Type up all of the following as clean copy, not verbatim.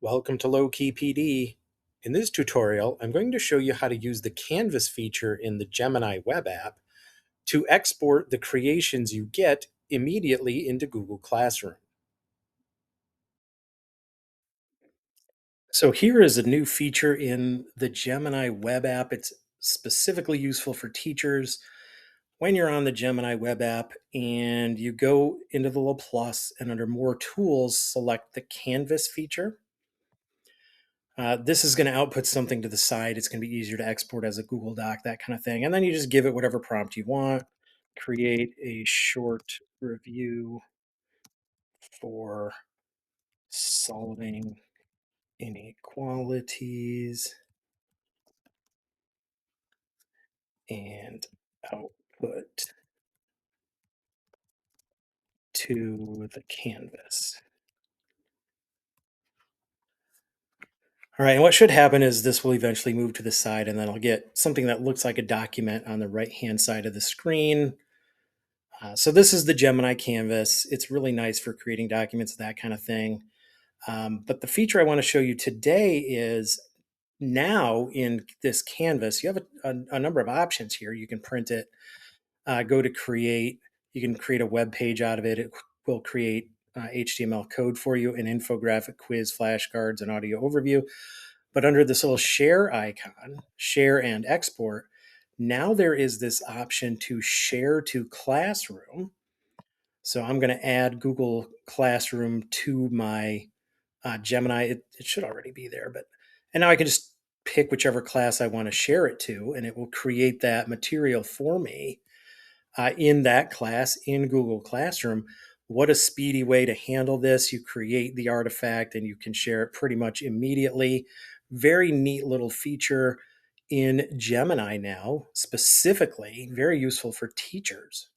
Welcome to Low Key PD. In this tutorial, I'm going to show you how to use the Canvas feature in the Gemini web app to export the creations you get immediately into Google Classroom. So here is a new feature in the Gemini web app. It's specifically useful for teachers. When you're on the Gemini web app and you go into the little plus and under more tools, select the Canvas feature. This is going to output something to the side. It's going to be easier to export as a Google Doc, that kind of thing. And then you just give it whatever prompt you want. Create a short review for solving inequalities and output to the canvas. All right, and what should happen is this will eventually move to the side, and then I'll get something that looks like a document on the right-hand side of the screen. So this is the Gemini Canvas. It's really nice for creating documents, that kind of thing. But the feature I want to show you today is now in this Canvas, you have a number of options here. You can print it, go to create. You can create a web page out of it. It will create HTML code for you, an infographic, quiz, flashcards, and audio overview. But under this little share icon, share and export, now there is this option to share to Classroom. So I'm going to add Google Classroom to my Gemini. It should already be there, but and now I can just pick whichever class I want to share it to, and it will create that material for me in that class in Google Classroom. What a speedy way to handle this. You create the artifact and you can share it pretty much immediately. Very neat little feature in Gemini now, specifically, very useful for teachers.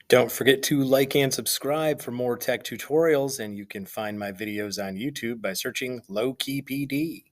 Don't forget to like and subscribe for more tech tutorials, and you can find my videos on YouTube by searching Low Key PD.